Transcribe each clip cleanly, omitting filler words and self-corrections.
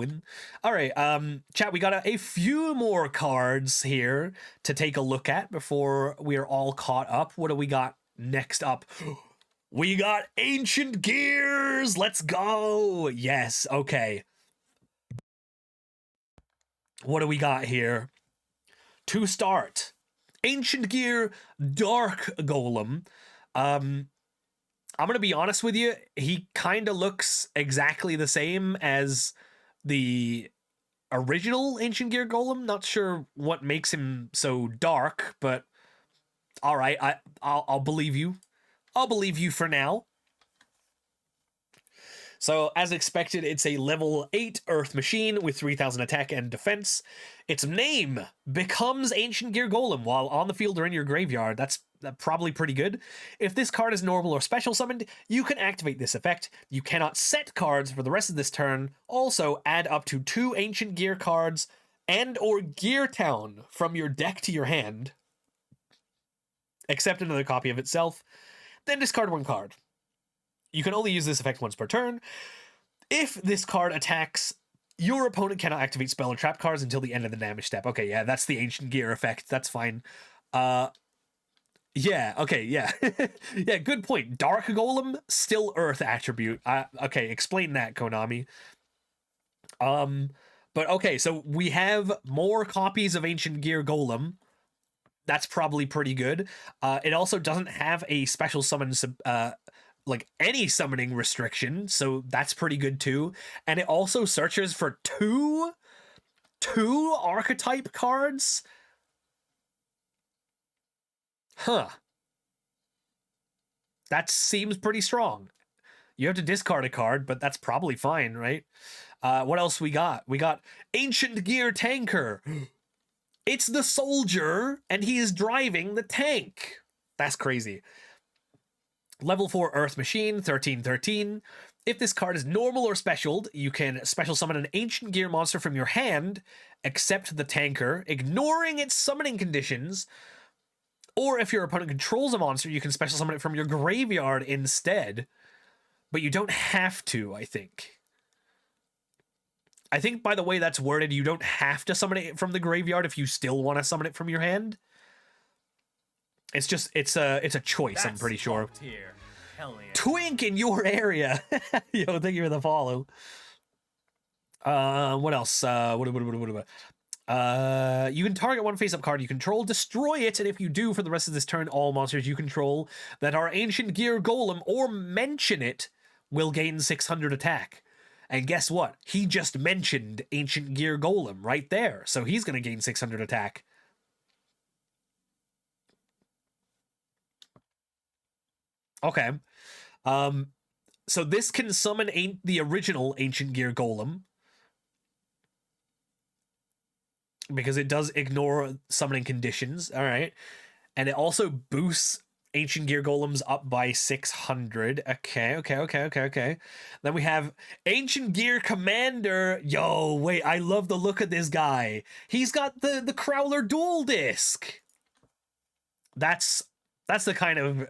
doing? All right, chat, we got a few more cards here to take a look at before we are all caught up. What do we got next up? We got Ancient Gears. Let's go. Yes, okay. What do we got here? To start, Ancient Gear Dark Golem. I'm gonna be honest with you, he kind of looks exactly the same as the original Ancient Gear Golem. Not sure what makes him so dark, but all right, I'll believe you. I'll believe you for now. So, as expected, it's a level 8 Earth machine with 3000 attack and defense. Its name becomes Ancient Gear Golem while on the field or in your graveyard. That's probably pretty good. If this card is normal or special summoned, you can activate this effect. You cannot set cards for the rest of this turn. Also, add up to 2 Ancient Gear cards and or Gear Town from your deck to your hand, except another copy of itself. Then discard 1 card. You can only use this effect once per turn. If this card attacks, your opponent cannot activate spell or trap cards until the end of the damage step. Okay, yeah, that's the Ancient Gear effect. That's fine. Yeah, okay, yeah. Yeah, good point. Dark Golem, still Earth attribute. Okay, explain that, Konami. But okay, so we have more copies of Ancient Gear Golem. That's probably pretty good. It also doesn't have a special summon like any summoning restriction, so that's pretty good too. And it also searches for two archetype cards. Huh. That seems pretty strong. You have to discard a card, but that's probably fine, right? What else we got? We got Ancient Gear Tanker. It's the soldier, and he is driving the tank. That's crazy. Level 4 Earth Machine, 1313. If this card is normal or specialed, you can special summon an Ancient Gear monster from your hand, except the tanker, ignoring its summoning conditions. Or if your opponent controls a monster, you can special summon it from your graveyard instead. But you don't have to, I think. I think by the way that's worded, you don't have to summon it from the graveyard if you still want to summon it from your hand. It's just, it's a choice, that's I'm pretty sure. Hell yeah. Twink in your area. Yo, thank you for the follow. What else? You can target one face-up card you control, destroy it, and if you do, for the rest of this turn, all monsters you control that are Ancient Gear Golem or mention it will gain 600 attack. And guess what? He just mentioned Ancient Gear Golem right there, so he's going to gain 600 attack. Okay. So this can summon the original Ancient Gear Golem, because it does ignore summoning conditions. All right. And it also boosts Ancient Gear Golems up by 600. Okay. Then we have Ancient Gear Commander. Yo, wait, I love the look of this guy. He's got the Crowler dual disc. That's the kind of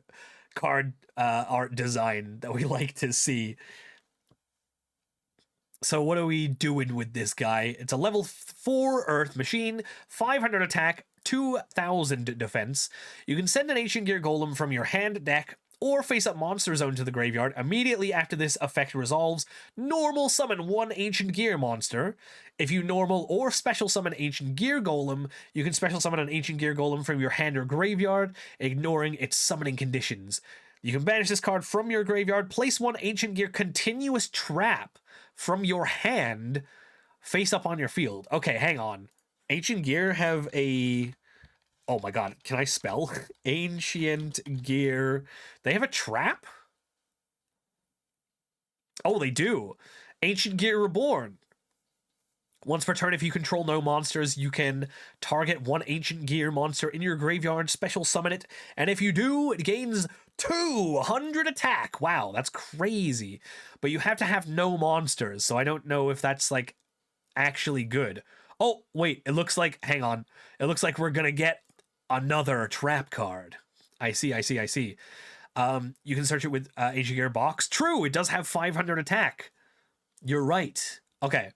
card art design that we like to see. So what are we doing with this guy? It's a level 4 Earth machine, 500 attack, 2000 defense. You can send an Ancient Gear Golem from your hand, deck, or face-up monster zone to the graveyard. Immediately after this effect resolves, normal summon one Ancient Gear monster. If you normal or special summon Ancient Gear Golem, you can special summon an Ancient Gear Golem from your hand or graveyard, ignoring its summoning conditions. You can banish this card from your graveyard, place one Ancient Gear Continuous Trap from your hand face up on your field. Okay, hang on. Ancient Gear have a... Oh my god, can I spell? Ancient Gear... They have a trap? Oh, they do. Ancient Gear Reborn. Once per turn, if you control no monsters, you can target one Ancient Gear monster in your graveyard, special summon it, and if you do, it gains 200 attack. Wow, that's crazy. But you have to have no monsters, so I don't know if that's, like, actually good. Oh, wait, it looks like... Hang on. It looks like we're gonna get another trap card. I see. You can search it with Ancient Gear Box. True, it does have 500 attack. You're right. Okay.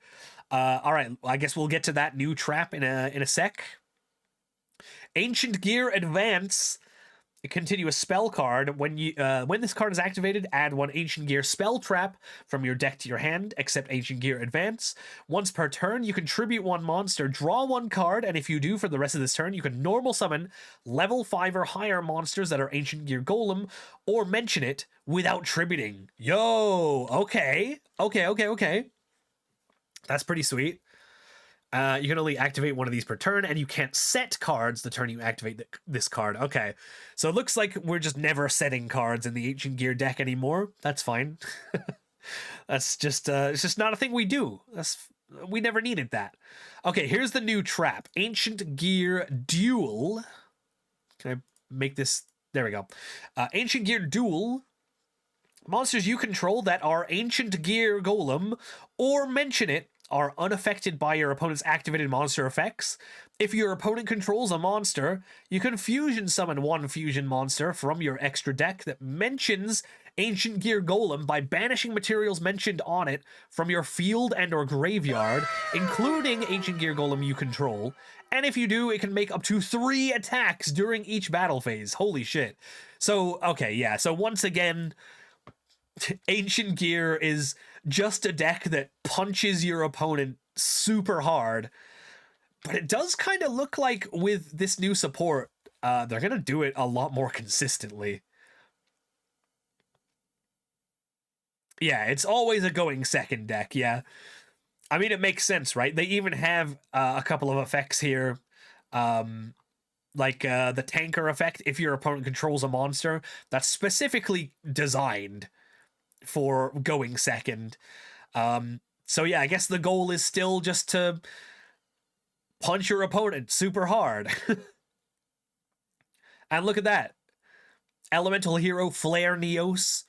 All right, I guess we'll get to that new trap in a sec. Ancient Gear Advance. Continue a spell card. When this card is activated, add one Ancient Gear spell trap from your deck to your hand, except Ancient Gear Advance. Once per turn, you contribute one monster, draw one card, and if you do for the rest of this turn, you can normal summon level 5 or higher monsters that are Ancient Gear Golem, or mention it without tributing. Yo, okay. That's pretty sweet. You can only activate one of these per turn, and you can't set cards the turn you activate this card. Okay, so it looks like we're just never setting cards in the Ancient Gear deck anymore. That's fine. That's just it's just not a thing we do. We never needed that. Okay, here's the new trap: Ancient Gear Duel. Can I make this? There we go. Ancient Gear Duel. Monsters you control that are Ancient Gear Golem or mention it are unaffected by your opponent's activated monster effects. If your opponent controls a monster, you can fusion summon one fusion monster from your extra deck that mentions Ancient Gear Golem by banishing materials mentioned on it from your field and or graveyard, including Ancient Gear Golem you control. And if you do, it can make up to 3 attacks during each battle phase. Holy shit. So, okay, yeah. So once again, Ancient Gear is just a deck that punches your opponent super hard, but it does kind of look like with this new support, they're gonna do it a lot more consistently. Yeah, it's always a going second deck, yeah. I mean, it makes sense, right? They even have a couple of effects here, like the tanker effect. If your opponent controls a monster, that's specifically designed for going second. So yeah, I guess the goal is still just to punch your opponent super hard. And look at that. Elemental Hero Flare Neos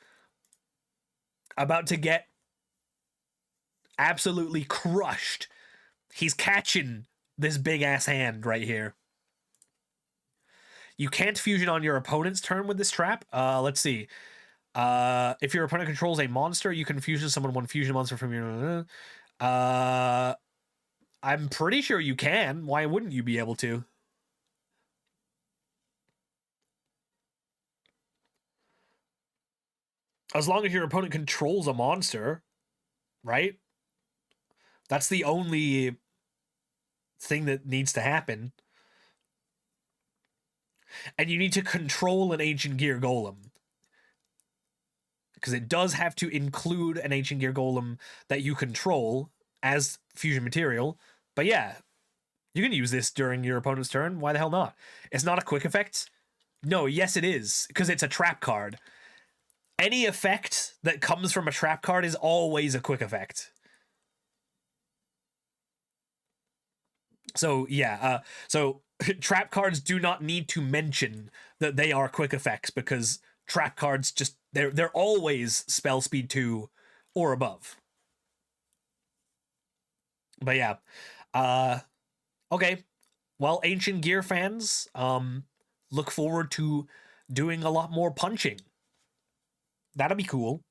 about to get absolutely crushed. He's catching this big ass hand right here. You can't fusion on your opponent's turn with this trap. Let's see. If your opponent controls a monster, you can fusion summon one fusion monster from your... I'm pretty sure you can. Why wouldn't you be able to? As long as your opponent controls a monster, right? That's the only thing that needs to happen. And you need to control an Ancient Gear Golem, because it does have to include an Ancient Gear Golem that you control as fusion material. But yeah, you can use this during your opponent's turn. Why the hell not? It's not a quick effect. No, yes it is, because it's a trap card. Any effect that comes from a trap card is always a quick effect. So yeah, so trap cards do not need to mention that they are quick effects, because trap cards just they're always spell speed 2 or above. But yeah, okay. Well, Ancient Gear fans, look forward to doing a lot more punching. That'll be cool.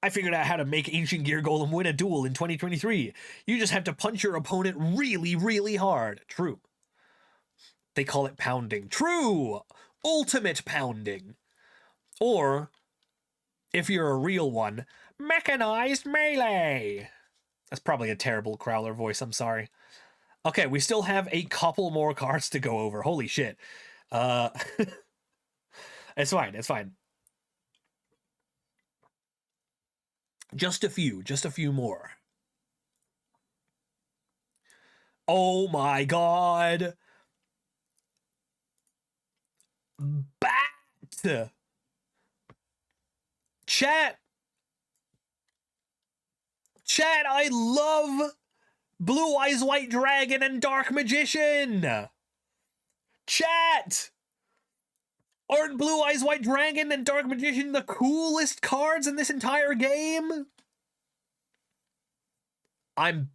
I figured out how to make Ancient Gear Golem win a duel in 2023. You just have to punch your opponent really, really hard. True. They call it pounding. True! Ultimate pounding. Or, if you're a real one, mechanized melee. That's probably a terrible Crowler voice, I'm sorry. Okay, we still have a couple more cards to go over. Holy shit. It's fine, it's fine. Just a few more. Oh my god. Bat. Chat, I love Blue Eyes White Dragon and Dark Magician. Chat, aren't Blue Eyes White Dragon and Dark Magician the coolest cards in this entire game? I'm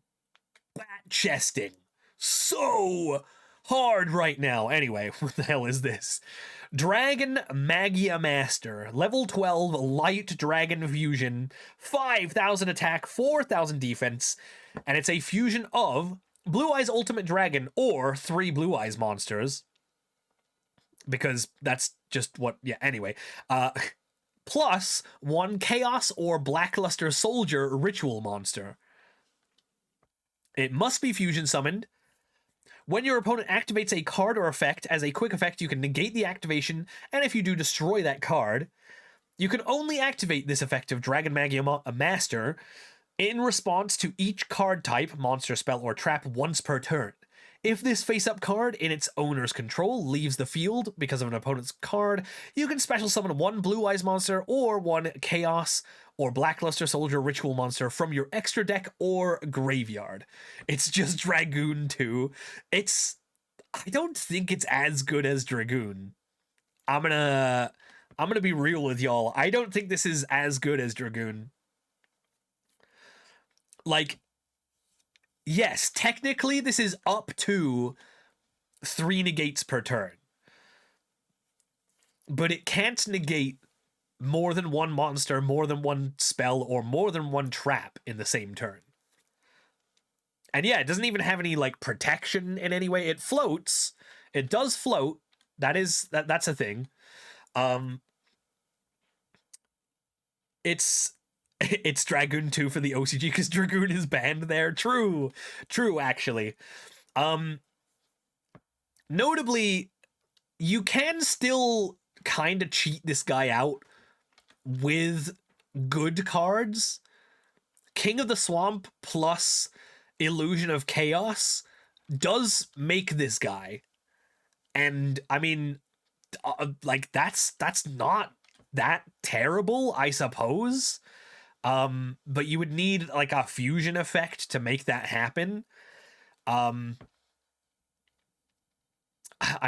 bat chesting so hard right now. Anyway, what the hell is this? Dragon Magia Master, level 12 light dragon fusion, 5,000 attack, 4,000 defense, and it's a fusion of Blue Eyes Ultimate Dragon or 3 Blue Eyes monsters, because that's just what, yeah, anyway. Plus 1 Chaos or Blackluster Soldier ritual monster. It must be fusion summoned. When your opponent activates a card or effect, as a quick effect, you can negate the activation, and if you do, destroy that card. You can only activate this effect of Dragon Magia Master in response to each card type, monster, spell, or trap once per turn. If this face-up card in its owner's control leaves the field because of an opponent's card, you can special summon 1 Blue Eyes monster or 1 Chaos or Blackluster Soldier ritual monster from your extra deck or graveyard. It's just Dragoon 2. I don't think it's as good as Dragoon. I'm gonna be real with y'all. I don't think this is as good as Dragoon. Like, yes, technically this is up to 3 negates per turn. But it can't negate more than 1 monster, more than 1 spell, or more than 1 trap in the same turn. And yeah, it doesn't even have any, like, protection in any way. It floats. It does float. That's a thing. It's Dragoon 2 for the OCG because Dragoon is banned there. True, actually. Notably, you can still kind of cheat this guy out with good cards. King of the Swamp plus Illusion of Chaos does make this guy. And, I mean, like, that's not that terrible, I suppose. But you would need, like, a fusion effect to make that happen. I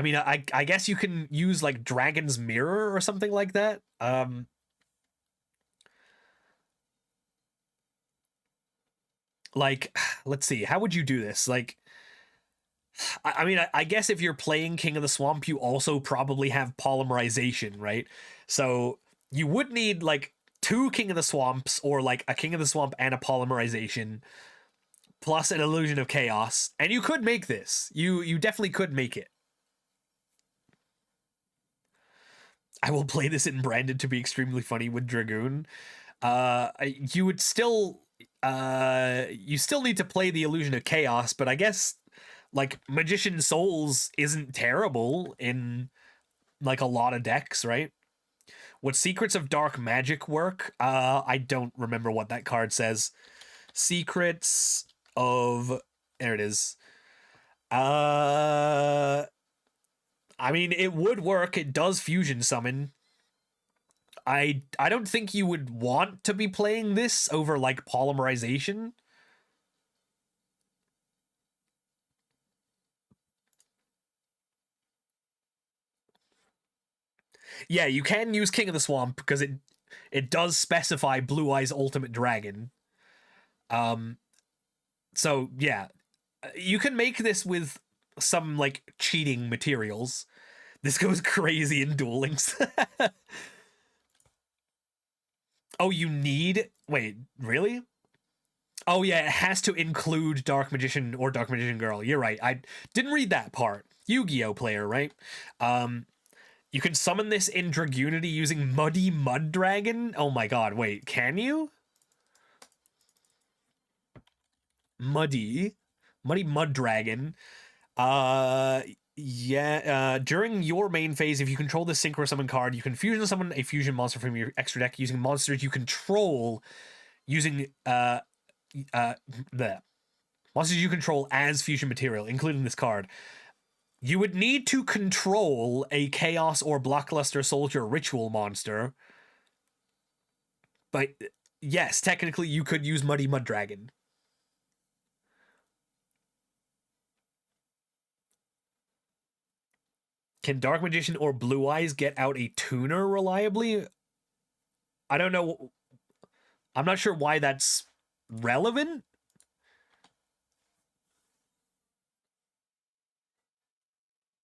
mean, I guess you can use, like, Dragon's Mirror or something like that. Like, let's see, how would you do this? Like, I mean, I guess if you're playing King of the Swamp, you also probably have polymerization, right? So you would need, like, 2 King of the Swamps, or, like, a King of the Swamp and a polymerization, plus an Illusion of Chaos, and you could make this. You definitely could make it. I will play this in Branded to be extremely funny with Dragoon. You would still... you still need to play the Illusion of Chaos, but I guess, like, Magician Souls isn't terrible in, like, a lot of decks, right? What Secrets of Dark Magic work? I don't remember what that card says. Secrets of... There it is. I mean, it would work. It does fusion summon. I don't think you would want to be playing this over, like, polymerization. Yeah, you can use King of the Swamp because it does specify Blue Eyes Ultimate Dragon. So yeah, you can make this with some, like, cheating materials. This goes crazy in Duel Links. Oh, you need... Wait, really? Oh yeah, it has to include Dark Magician or Dark Magician Girl. You're right. I didn't read that part. Yu-Gi-Oh player, right? You can summon this in Dragoonity using Muddy Mud Dragon. Oh my god, wait, can you? Muddy Mud Dragon. Yeah, during your main phase, if you control the Synchro Summon card, you can fusion summon a fusion monster from your extra deck using monsters you control using the monsters you control as fusion material, including this card. You would need to control a Chaos or Blockluster Soldier ritual monster. But yes, technically you could use Muddy Mud Dragon. Can Dark Magician or Blue Eyes get out a tuner reliably? I don't know. I'm not sure why that's relevant.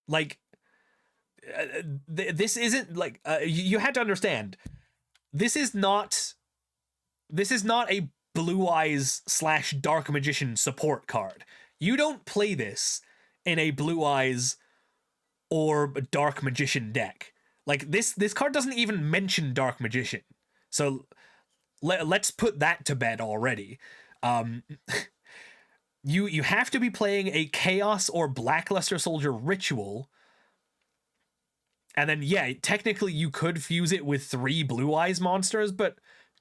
Like, this isn't like you had to understand. This is not. This is not a Blue Eyes / Dark Magician support card. You don't play this in a Blue Eyes or Dark Magician deck. Like this card doesn't even mention Dark Magician. So let's put that to bed already. You have to be playing a Chaos or Blackluster Soldier ritual. And then, yeah, technically you could fuse it with 3 Blue Eyes monsters, but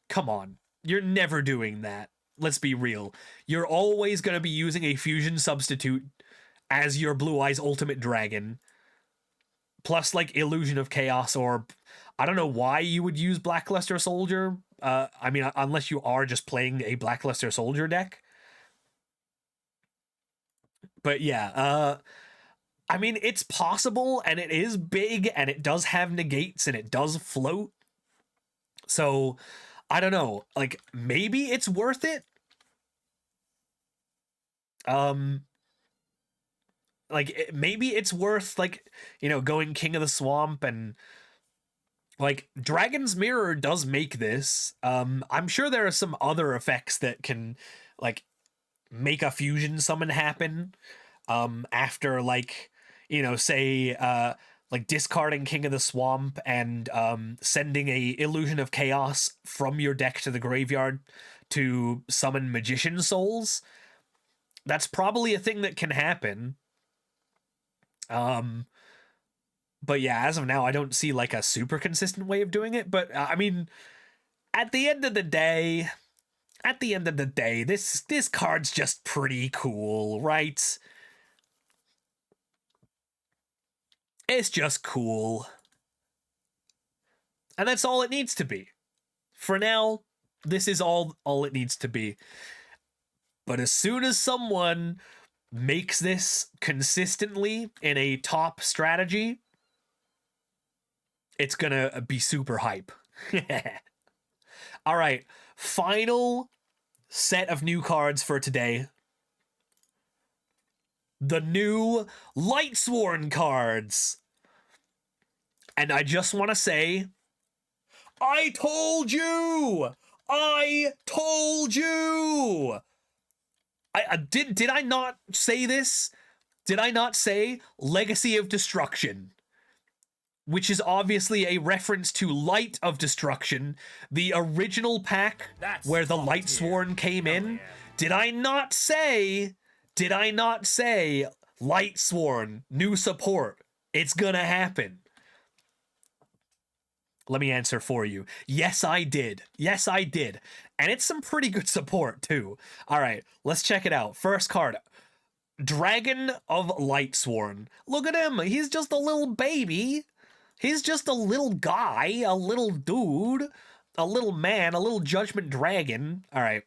come on. You're never doing that. Let's be real. You're always going to be using a fusion substitute as your Blue Eyes Ultimate Dragon. Plus, like, Illusion of Chaos, or I don't know why you would use Blackluster Soldier. I mean, unless you are just playing a Blackluster Soldier deck. But yeah, I mean, it's possible, and it is big, and it does have negates, and it does float. So, I don't know. Like, maybe it's worth it? Like, maybe it's worth, like, you know, going King of the Swamp, and, like, Dragon's Mirror does make this. I'm sure there are some other effects that can, like, make a fusion summon happen, after, like, you know, say, like discarding King of the Swamp and sending a Illusion of Chaos from your deck to the graveyard to summon Magician Souls. That's probably a thing that can happen. But yeah, as of now, I don't see like a super consistent way of doing it. But I mean, at the end of the day, this card's just pretty cool, right? It's just cool. And that's all it needs to be. For now, this is all it needs to be. But as soon as someone makes this consistently in a top strategy, it's gonna be super hype. All right, final set of new cards for today. The new Lightsworn cards. And I just want to say, I told you! I told you! Did I not say this? Did I not say Legacy of Destruction? Which is obviously a reference to Light of Destruction, the original pack where the Lightsworn came in. Did I not say Lightsworn, new support? It's gonna happen. Let me answer for you. Yes, I did. Yes, I did. And it's some pretty good support, too. All right, let's check it out. First card. Dragon of Lightsworn. Look at him. He's just a little baby. He's just a little guy, a little dude, a little man, a little judgment dragon. All right.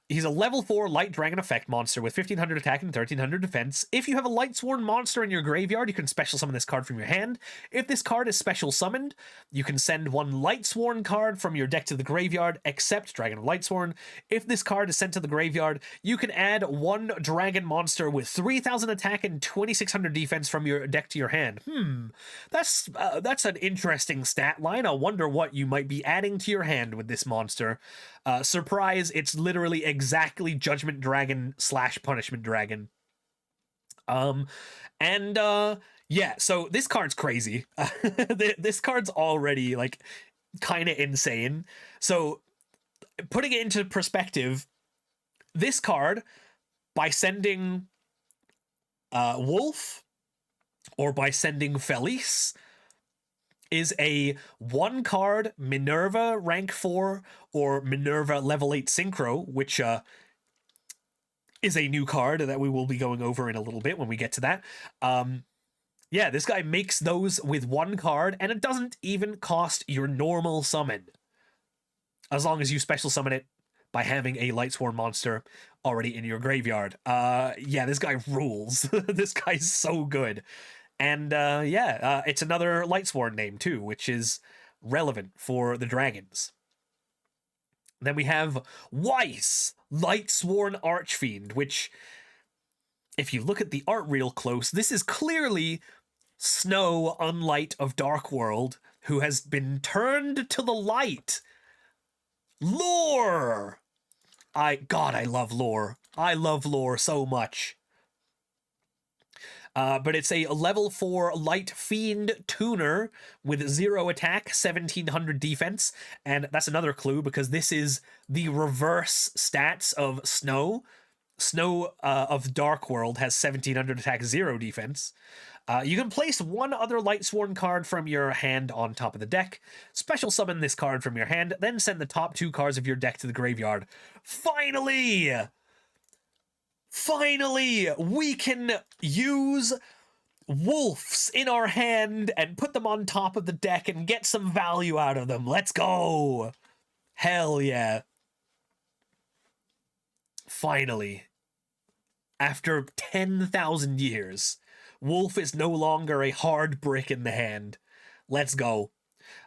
He's a level 4 light dragon effect monster with 1500 attack and 1300 defense. If you have a Lightsworn monster in your graveyard, you can special summon this card from your hand. If this card is special summoned, you can send one Lightsworn card from your deck to the graveyard, except Dragon of Lightsworn. If this card is sent to the graveyard, you can add one dragon monster with 3000 attack and 2600 defense from your deck to your hand. That's an interesting stat line. I wonder what you might be adding to your hand with this monster. Surprise, it's literally exactly Judgment Dragon / Punishment Dragon. Yeah, so this card's crazy. This card's already, like, kind of insane. So, putting it into perspective, this card, by sending Wolf, or by sending Felice, is a 1-card Minerva rank 4 or Minerva level 8 Synchro, which is a new card that we will be going over in a little bit when we get to that. Yeah, this guy makes those with 1 card, and it doesn't even cost your normal summon, as long as you special summon it by having a Lightsworn monster already in your graveyard. Yeah, this guy rules. This guy's so good. And yeah, it's another Lightsworn name too, which is relevant for the dragons. Then we have Weiss, Lightsworn Archfiend, which if you look at the art real close, this is clearly Snow, Unlight of Dark World, who has been turned to the light. Lore! God, I love lore. I love lore so much. But it's a level 4 Light Fiend tuner with 0 attack, 1700 defense. And that's another clue because this is the reverse stats of Snow. Snow of Dark World has 1700 attack, 0 defense. You can place one other Lightsworn card from your hand on top of the deck, special summon this card from your hand, then send the top 2 cards of your deck to the graveyard. Finally! Finally, we can use wolves in our hand and put them on top of the deck and get some value out of them. Let's go! Hell yeah. Finally. After 10,000 years, wolf is no longer a hard brick in the hand. Let's go.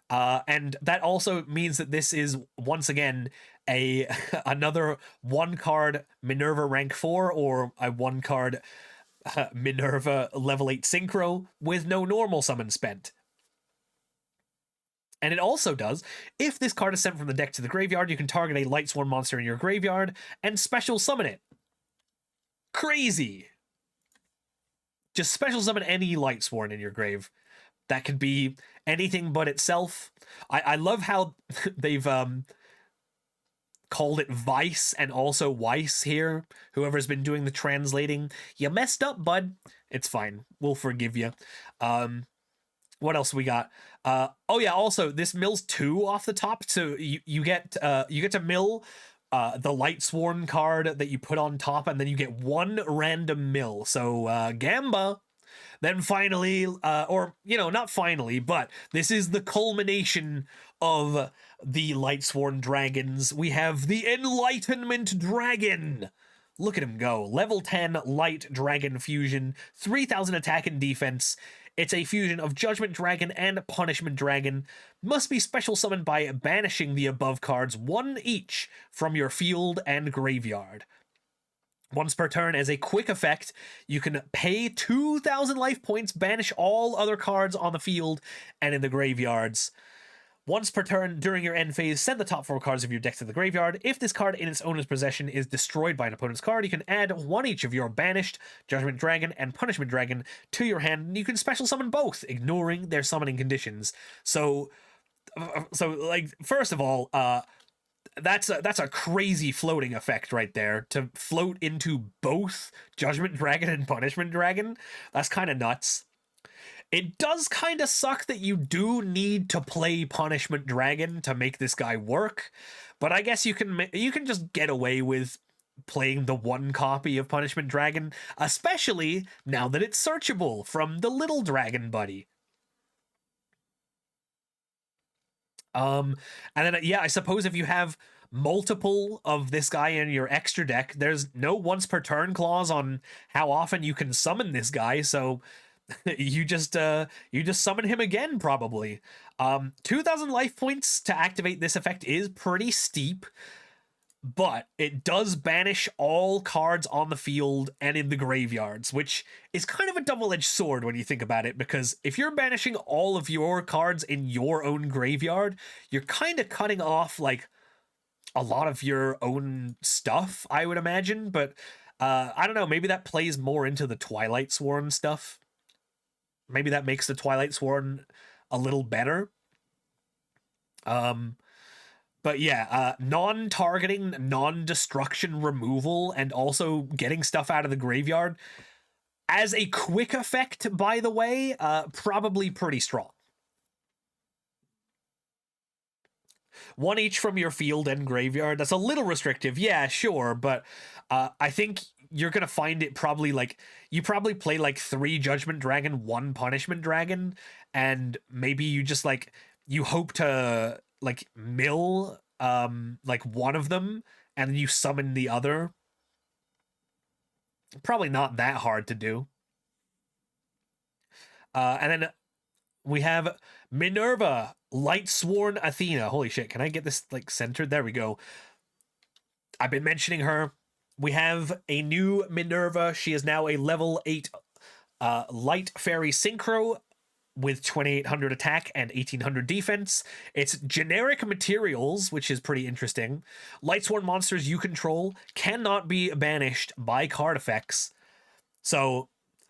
And that also means that this is, once again, another 1-card Minerva rank 4 or a 1-card Minerva level 8 synchro with no normal summon spent. And it also does, if this card is sent from the deck to the graveyard, you can target a Lightsworn monster in your graveyard and special summon it. Crazy! Just special summon any Lightsworn in your grave. That could be anything but itself. I love how they've called it Vice and also Weiss here. Whoever's been doing the translating. You messed up, bud. It's fine. We'll forgive you. What else we got? Oh yeah, also this mills 2 off the top. So you get to mill the Lightsworn card that you put on top, and then you get 1 random mill. So Gamba. Then finally, or, you know, not finally, but this is the culmination of the Lightsworn dragons. We have the Enlightenment Dragon. Look at him go. Level 10 Light Dragon Fusion, 3000 attack and defense. It's a fusion of Judgment Dragon and Punishment Dragon. Must be special summoned by banishing the above cards, 1 each, from your field and graveyard. Once per turn, as a quick effect, you can pay 2,000 life points, banish all other cards on the field and in the graveyards. Once per turn, during your end phase, send the top 4 cards of your deck to the graveyard. If this card in its owner's possession is destroyed by an opponent's card, you can add 1 each of your banished Judgment Dragon and Punishment Dragon to your hand, and you can special summon both, ignoring their summoning conditions. So like, first of all, that's a crazy floating effect right there, to float into both Judgment Dragon and Punishment Dragon. That's kind of nuts. It does kind of suck that you do need to play Punishment Dragon to make this guy work, but I guess you can just get away with playing the 1 copy of Punishment Dragon, especially now that it's searchable from the little dragon buddy. And then, yeah, I suppose if you have multiple of this guy in your extra deck, there's no once per turn clause on how often you can summon this guy, so you just summon him again, probably. 2,000 life points to activate this effect is pretty steep, but it does banish all cards on the field and in the graveyards, which is kind of a double-edged sword when you think about it, because if you're banishing all of your cards in your own graveyard, you're kind of cutting off, like, a lot of your own stuff, I would imagine, but I don't know, maybe that plays more into the Twilightsworn stuff. Maybe that makes the Twilightsworn a little better. But yeah, non-targeting, non-destruction removal, and also getting stuff out of the graveyard as a quick effect, by the way, probably pretty strong. 1 each from your field and graveyard. That's a little restrictive, yeah, sure, but I think you're gonna find it probably, like, you probably play like 3 Judgment Dragon, 1 Punishment Dragon, and maybe you just, like, you hope to, like, mill like 1 of them and then you summon the other. Probably not that hard to do. And then we have Minerva, Lightsworn Athena. Holy shit, can I get this, like, centered? There we go. I've been mentioning her We have a new Minerva. She is now a level 8 light fairy synchro with 2800 attack and 1800 defense. It's generic materials, which is pretty interesting. Lightsworn monsters you control cannot be banished by card effects. So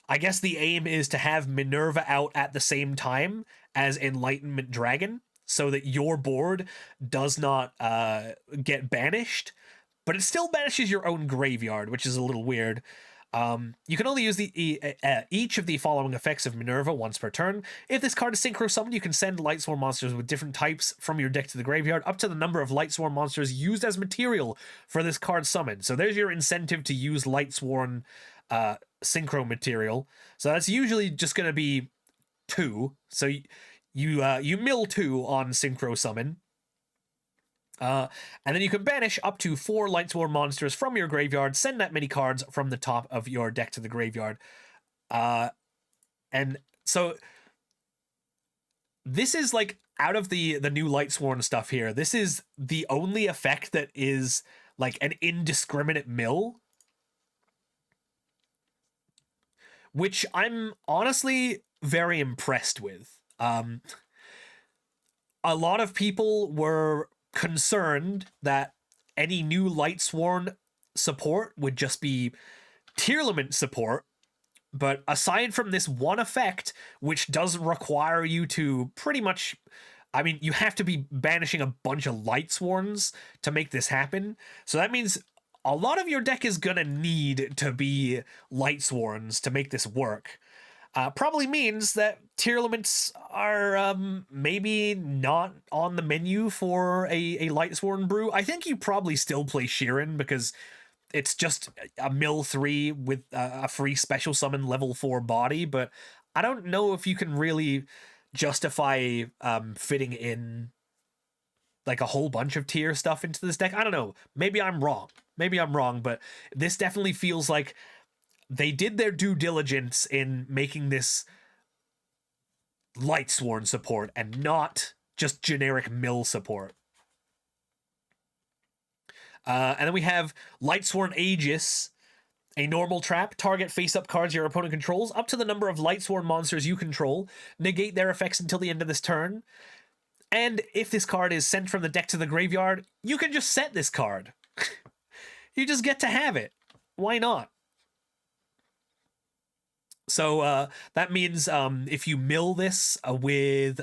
I guess the aim is to have Minerva out at the same time as Enlightenment Dragon so that your board does not get banished, but it still banishes your own graveyard, which is a little weird. You can only use each of the following effects of Minerva once per turn. If this card is synchro summoned, you can send Lightsworn monsters with different types from your deck to the graveyard, up to the number of Lightsworn monsters used as material for this card summon. So there's your incentive to use Lightsworn synchro material. So that's usually just going to be 2. So you mill 2 on synchro summon. And then you can banish up to 4 Lightsworn monsters from your graveyard, send that many cards from the top of your deck to the graveyard. And so this is like, out of the new Lightsworn stuff here, this is the only effect that is like an indiscriminate mill, which I'm honestly very impressed with. A lot of people were concerned that any new Lightsworn support would just be Tearlament support, but aside from this one effect, which does require you to pretty much, I mean, you have to be banishing a bunch of Lightsworns to make this happen, so that means a lot of your deck is gonna need to be Lightsworns to make this work. Probably means that Tearlaments are maybe not on the menu for a Lightsworn brew. I think you probably still play Sheeran because it's just a mill 3 with a free special summon level 4 body, but I don't know if you can really justify fitting in like a whole bunch of tier stuff into this deck. I don't know. Maybe I'm wrong. But this definitely feels like they did their due diligence in making this Lightsworn support and not just generic mill support. And then we have Lightsworn Aegis, a normal trap. Target face-up cards your opponent controls up to the number of Lightsworn monsters you control. Negate their effects until the end of this turn. And if this card is sent from the deck to the graveyard, you can just set this card. You just get to have it. Why not? So that means if you mill this with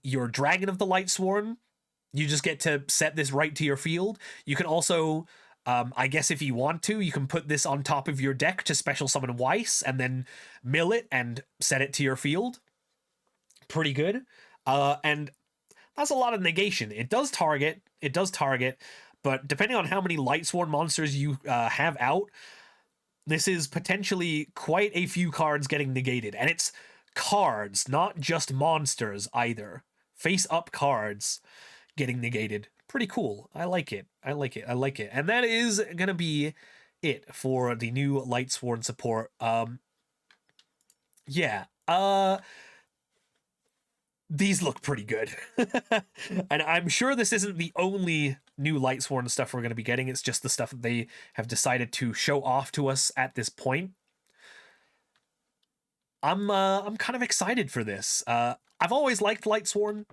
your Dragon of the Lightsworn, you just get to set this right to your field. You can also, I guess if you want to, you can put this on top of your deck to special summon Weiss and then mill it and set it to your field. Pretty good. And that's a lot of negation. It does target, but depending on how many Lightsworn monsters you have out, this is potentially quite a few cards getting negated. And it's cards, not just monsters either. Face-up cards getting negated. Pretty cool. I like it. And that is going to be it for the new Lightsworn support. Yeah. These look pretty good. And I'm sure this isn't the only new Lightsworn stuff we're going to be getting. It's just the stuff that they have decided to show off to us at this point. I'm kind of excited for this. I've always liked Lightsworn.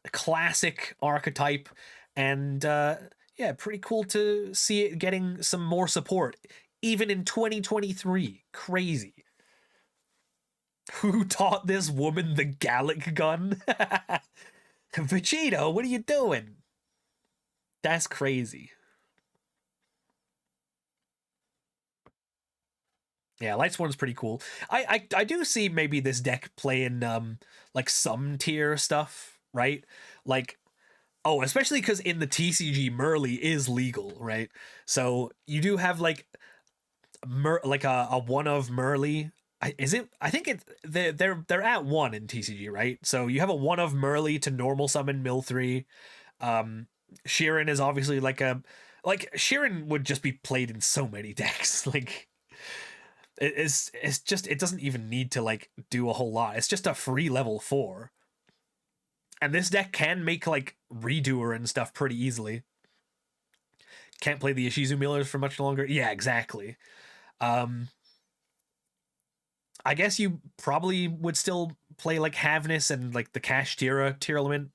A classic archetype, and yeah, pretty cool to see it getting some more support even in 2023. Crazy. Who taught this woman the Gallic gun? Vegeta, what are you doing? That's crazy. Yeah, Lightsworn's pretty cool. I do see maybe this deck playing like some tier stuff, right? Like, oh, especially because in the TCG Merly is legal, right? So you do have like a one of Merly. Is it? I think it's they're at 1 in TCG, right? So you have a one of Merly to normal summon mill 3. Sheeran is obviously like Sheeran would just be played in so many decks. Like it's just, it doesn't even need to like do a whole lot. It's just a free level 4. And this deck can make like Redoer and stuff pretty easily. Can't play the Ishizu Millers for much longer. Yeah, exactly. Um, I guess you probably would still play like Havness and like the Cash Tira tier element,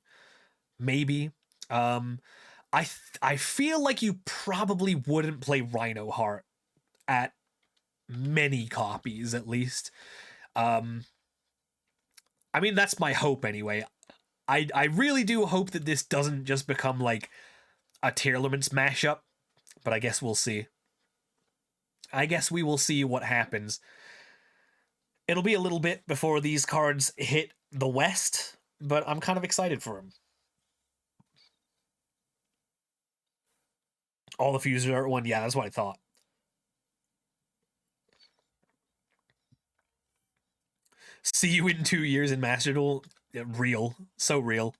maybe. Um, I feel like you probably wouldn't play Rhino Heart at many copies at least. Um, I mean that's my hope anyway. I really do hope that this doesn't just become like a tier elements mashup, but I guess we'll see. I guess we will see what happens. It'll be a little bit before these cards hit the West, but I'm kind of excited for them. All the fuses are at one. Yeah, that's what I thought. See you in 2 years in Master Duel. Real. So real.